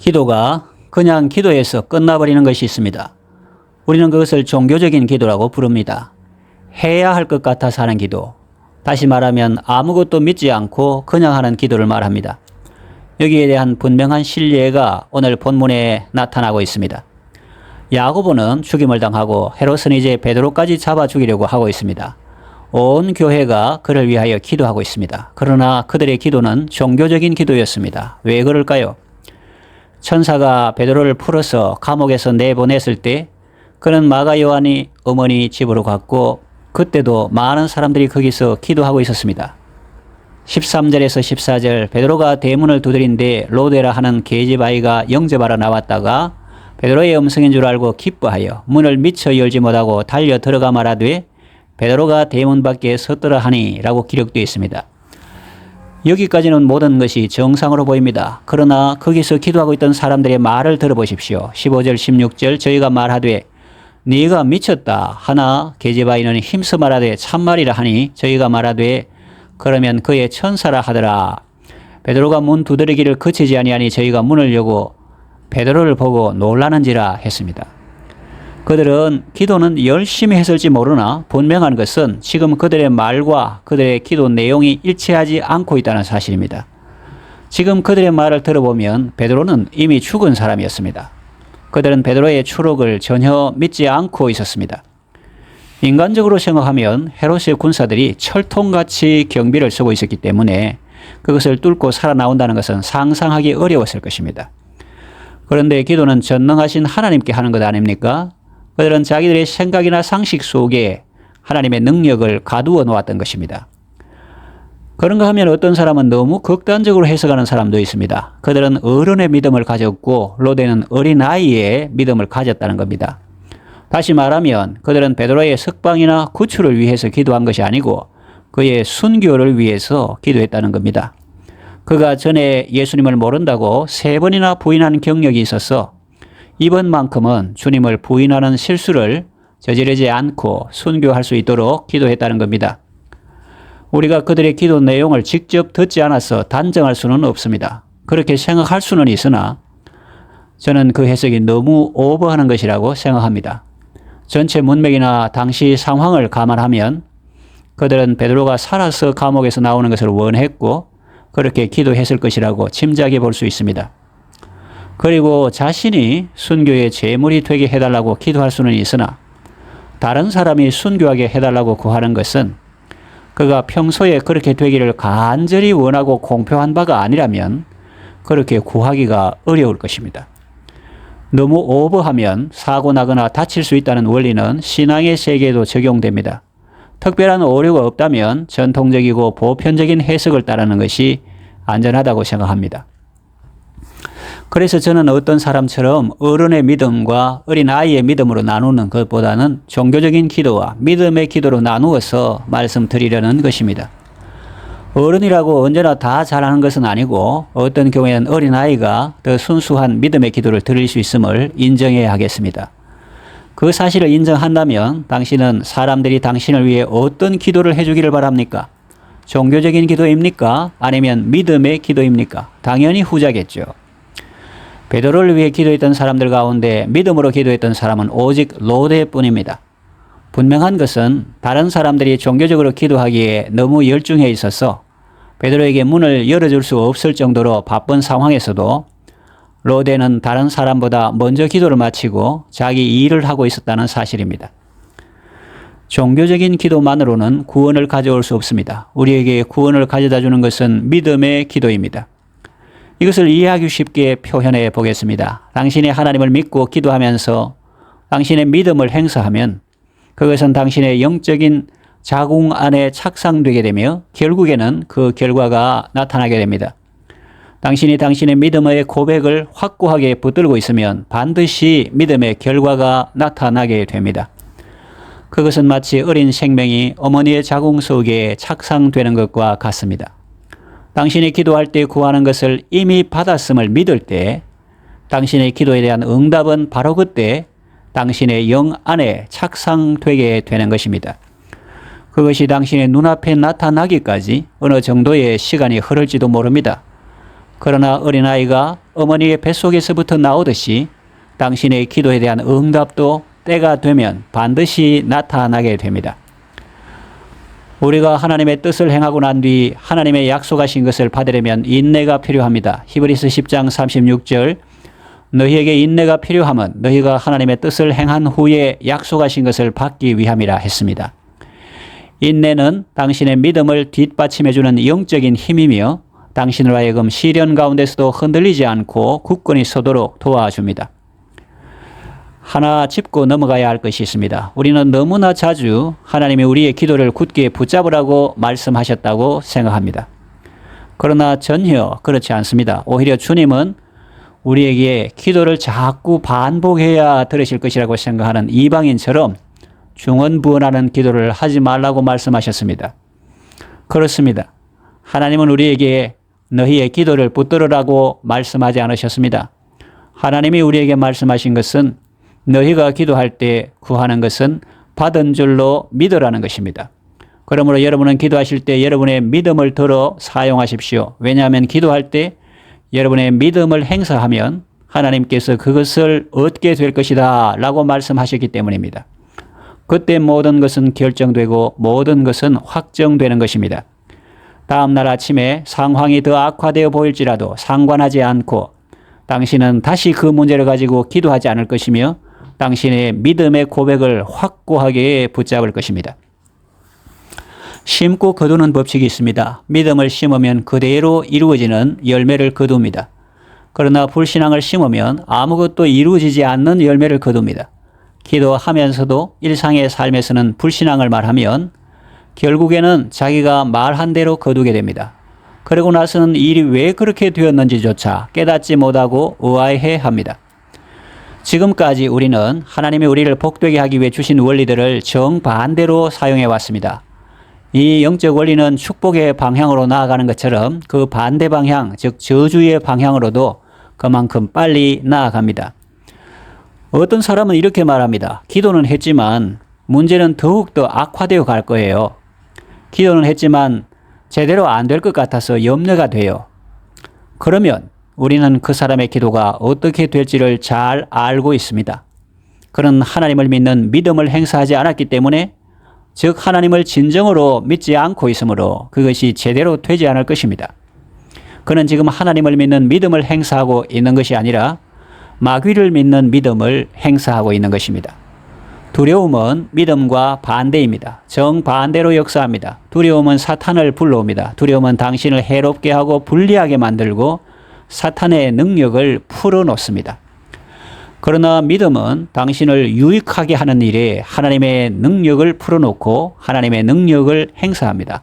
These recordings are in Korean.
기도가 그냥 기도해서 끝나버리는 것이 있습니다. 우리는 그것을 종교적인 기도라고 부릅니다. 해야 할 것 같아서 하는 기도, 다시 말하면 아무것도 믿지 않고 그냥 하는 기도를 말합니다. 여기에 대한 분명한 실례가 오늘 본문에 나타나고 있습니다. 야고보는 죽임을 당하고 헤롯은 이제 베드로까지 잡아 죽이려고 하고 있습니다. 온 교회가 그를 위하여 기도하고 있습니다. 그러나 그들의 기도는 종교적인 기도였습니다. 왜 그럴까요? 천사가 베드로를 풀어서 감옥에서 내보냈을 때 그는 마가 요한이 어머니 집으로 갔고 그때도 많은 사람들이 거기서 기도하고 있었습니다. 13절에서 14절 베드로가 대문을 두드린데 로데라 하는 계집 아이가 영접하러 나왔다가 베드로의 음성인 줄 알고 기뻐하여 문을 미처 열지 못하고 달려 들어가 말하되 베드로가 대문 밖에 섰더라 하니 라고 기록되어 있습니다. 여기까지는 모든 것이 정상으로 보입니다. 그러나 거기서 기도하고 있던 사람들의 말을 들어보십시오. 15절 16절 저희가 말하되 네가 미쳤다 하나 계집아이는 힘써 말하되 참말이라 하니 저희가 말하되 그러면 그의 천사라 하더라. 베드로가 문 두드리기를 그치지 아니하니 저희가 문을 여고 베드로를 보고 놀라는지라 했습니다. 그들은 기도는 열심히 했을지 모르나 분명한 것은 지금 그들의 말과 그들의 기도 내용이 일치하지 않고 있다는 사실입니다. 지금 그들의 말을 들어보면 베드로는 이미 죽은 사람이었습니다. 그들은 베드로의 추록을 전혀 믿지 않고 있었습니다. 인간적으로 생각하면 헤롯의 군사들이 철통같이 경비를 쓰고 있었기 때문에 그것을 뚫고 살아나온다는 것은 상상하기 어려웠을 것입니다. 그런데 기도는 전능하신 하나님께 하는 것 아닙니까? 그들은 자기들의 생각이나 상식 속에 하나님의 능력을 가두어 놓았던 것입니다. 그런가 하면 어떤 사람은 너무 극단적으로 해석하는 사람도 있습니다. 그들은 어른의 믿음을 가졌고 로데는 어린아이의 믿음을 가졌다는 겁니다. 다시 말하면 그들은 베드로의 석방이나 구출을 위해서 기도한 것이 아니고 그의 순교를 위해서 기도했다는 겁니다. 그가 전에 예수님을 모른다고 3번이나 부인한 경력이 있어서 이번만큼은 주님을 부인하는 실수를 저지르지 않고 순교할 수 있도록 기도했다는 겁니다. 우리가 그들의 기도 내용을 직접 듣지 않아서 단정할 수는 없습니다. 그렇게 생각할 수는 있으나 저는 그 해석이 너무 오버하는 것이라고 생각합니다. 전체 문맥이나 당시 상황을 감안하면 그들은 베드로가 살아서 감옥에서 나오는 것을 원했고 그렇게 기도했을 것이라고 짐작해 볼 수 있습니다. 그리고 자신이 순교의 제물이 되게 해달라고 기도할 수는 있으나 다른 사람이 순교하게 해달라고 구하는 것은 그가 평소에 그렇게 되기를 간절히 원하고 공표한 바가 아니라면 그렇게 구하기가 어려울 것입니다. 너무 오버하면 사고 나거나 다칠 수 있다는 원리는 신앙의 세계에도 적용됩니다. 특별한 오류가 없다면 전통적이고 보편적인 해석을 따르는 것이 안전하다고 생각합니다. 그래서 저는 어떤 사람처럼 어른의 믿음과 어린아이의 믿음으로 나누는 것보다는 종교적인 기도와 믿음의 기도로 나누어서 말씀드리려는 것입니다. 어른이라고 언제나 다 잘하는 것은 아니고 어떤 경우에는 어린아이가 더 순수한 믿음의 기도를 드릴 수 있음을 인정해야 하겠습니다. 그 사실을 인정한다면 당신은 사람들이 당신을 위해 어떤 기도를 해주기를 바랍니까? 종교적인 기도입니까? 아니면 믿음의 기도입니까? 당연히 후자겠죠. 베드로를 위해 기도했던 사람들 가운데 믿음으로 기도했던 사람은 오직 로데뿐입니다. 분명한 것은 다른 사람들이 종교적으로 기도하기에 너무 열중해 있어서 베드로에게 문을 열어줄 수 없을 정도로 바쁜 상황에서도 로데는 다른 사람보다 먼저 기도를 마치고 자기 일을 하고 있었다는 사실입니다. 종교적인 기도만으로는 구원을 가져올 수 없습니다. 우리에게 구원을 가져다 주는 것은 믿음의 기도입니다. 이것을 이해하기 쉽게 표현해 보겠습니다. 당신이 하나님을 믿고 기도하면서 당신의 믿음을 행사하면 그것은 당신의 영적인 자궁 안에 착상되게 되며 결국에는 그 결과가 나타나게 됩니다. 당신이 당신의 믿음의 고백을 확고하게 붙들고 있으면 반드시 믿음의 결과가 나타나게 됩니다. 그것은 마치 어린 생명이 어머니의 자궁 속에 착상되는 것과 같습니다. 당신이 기도할 때 구하는 것을 이미 받았음을 믿을 때 당신의 기도에 대한 응답은 바로 그때 당신의 영 안에 착상되게 되는 것입니다. 그것이 당신의 눈앞에 나타나기까지 어느 정도의 시간이 흐를지도 모릅니다. 그러나 어린아이가 어머니의 뱃속에서부터 나오듯이 당신의 기도에 대한 응답도 때가 되면 반드시 나타나게 됩니다. 우리가 하나님의 뜻을 행하고 난 뒤 하나님의 약속하신 것을 받으려면 인내가 필요합니다. 히브리서 10장 36절 너희에게 인내가 필요함은 너희가 하나님의 뜻을 행한 후에 약속하신 것을 받기 위함이라 했습니다. 인내는 당신의 믿음을 뒷받침해주는 영적인 힘이며 당신을 하여금 시련 가운데서도 흔들리지 않고 굳건히 서도록 도와줍니다. 하나 짚고 넘어가야 할 것이 있습니다. 우리는 너무나 자주 하나님이 우리의 기도를 굳게 붙잡으라고 말씀하셨다고 생각합니다. 그러나 전혀 그렇지 않습니다. 오히려 주님은 우리에게 기도를 자꾸 반복해야 들으실 것이라고 생각하는 이방인처럼 중언부언하는 기도를 하지 말라고 말씀하셨습니다. 그렇습니다. 하나님은 우리에게 너희의 기도를 붙들으라고 말씀하지 않으셨습니다. 하나님이 우리에게 말씀하신 것은 너희가 기도할 때 구하는 것은 받은 줄로 믿으라는 것입니다. 그러므로 여러분은 기도하실 때 여러분의 믿음을 들어 사용하십시오. 왜냐하면 기도할 때 여러분의 믿음을 행사하면 하나님께서 그것을 얻게 될 것이다 라고 말씀하셨기 때문입니다. 그때 모든 것은 결정되고 모든 것은 확정되는 것입니다. 다음 날 아침에 상황이 더 악화되어 보일지라도 상관하지 않고 당신은 다시 그 문제를 가지고 기도하지 않을 것이며 당신의 믿음의 고백을 확고하게 붙잡을 것입니다. 심고 거두는 법칙이 있습니다. 믿음을 심으면 그대로 이루어지는 열매를 거둡니다. 그러나 불신앙을 심으면 아무것도 이루어지지 않는 열매를 거둡니다. 기도하면서도 일상의 삶에서는 불신앙을 말하면 결국에는 자기가 말한 대로 거두게 됩니다. 그러고 나서는 일이 왜 그렇게 되었는지조차 깨닫지 못하고 의아해합니다. 지금까지 우리는 하나님이 우리를 복되게 하기 위해 주신 원리들을 정반대로 사용해 왔습니다. 이 영적 원리는 축복의 방향으로 나아가는 것처럼 그 반대 방향, 즉 저주의 방향으로도 그만큼 빨리 나아갑니다. 어떤 사람은 이렇게 말합니다. 기도는 했지만 문제는 더욱더 악화되어 갈 거예요. 기도는 했지만 제대로 안 될 것 같아서 염려가 돼요. 그러면 우리는 그 사람의 기도가 어떻게 될지를 잘 알고 있습니다. 그는 하나님을 믿는 믿음을 행사하지 않았기 때문에 즉 하나님을 진정으로 믿지 않고 있으므로 그것이 제대로 되지 않을 것입니다. 그는 지금 하나님을 믿는 믿음을 행사하고 있는 것이 아니라 마귀를 믿는 믿음을 행사하고 있는 것입니다. 두려움은 믿음과 반대입니다. 정반대로 역사합니다. 두려움은 사탄을 불러옵니다. 두려움은 당신을 해롭게 하고 불리하게 만들고 사탄의 능력을 풀어놓습니다. 그러나 믿음은 당신을 유익하게 하는 일에 하나님의 능력을 풀어놓고 하나님의 능력을 행사합니다.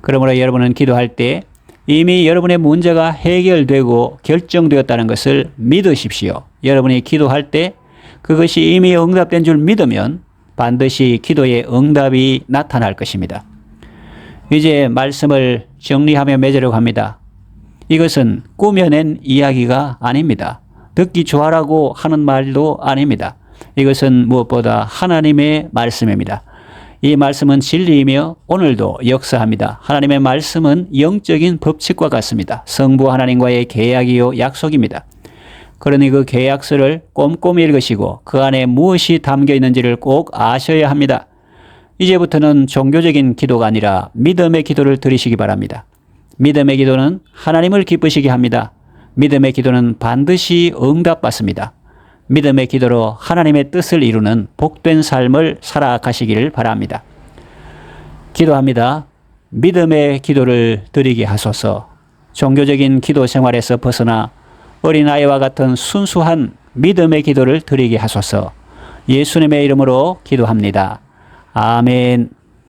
그러므로 여러분은 기도할 때 이미 여러분의 문제가 해결되고 결정되었다는 것을 믿으십시오. 여러분이 기도할 때 그것이 이미 응답된 줄 믿으면 반드시 기도의 응답이 나타날 것입니다. 이제 말씀을 정리하며 맺으려고 합니다. 이것은 꾸며낸 이야기가 아닙니다. 듣기 좋아라고 하는 말도 아닙니다. 이것은 무엇보다 하나님의 말씀입니다. 이 말씀은 진리이며 오늘도 역사합니다. 하나님의 말씀은 영적인 법칙과 같습니다. 성부 하나님과의 계약이요 약속입니다. 그러니 그 계약서를 꼼꼼히 읽으시고 그 안에 무엇이 담겨 있는지를 꼭 아셔야 합니다. 이제부터는 종교적인 기도가 아니라 믿음의 기도를 드리시기 바랍니다. 믿음의 기도는 하나님을 기쁘시게 합니다. 믿음의 기도는 반드시 응답받습니다. 믿음의 기도로 하나님의 뜻을 이루는 복된 삶을 살아가시기를 바랍니다. 기도합니다. 믿음의 기도를 드리게 하소서. 종교적인 기도 생활에서 벗어나 어린아이와 같은 순수한 믿음의 기도를 드리게 하소서. 예수님의 이름으로 기도합니다. 아멘.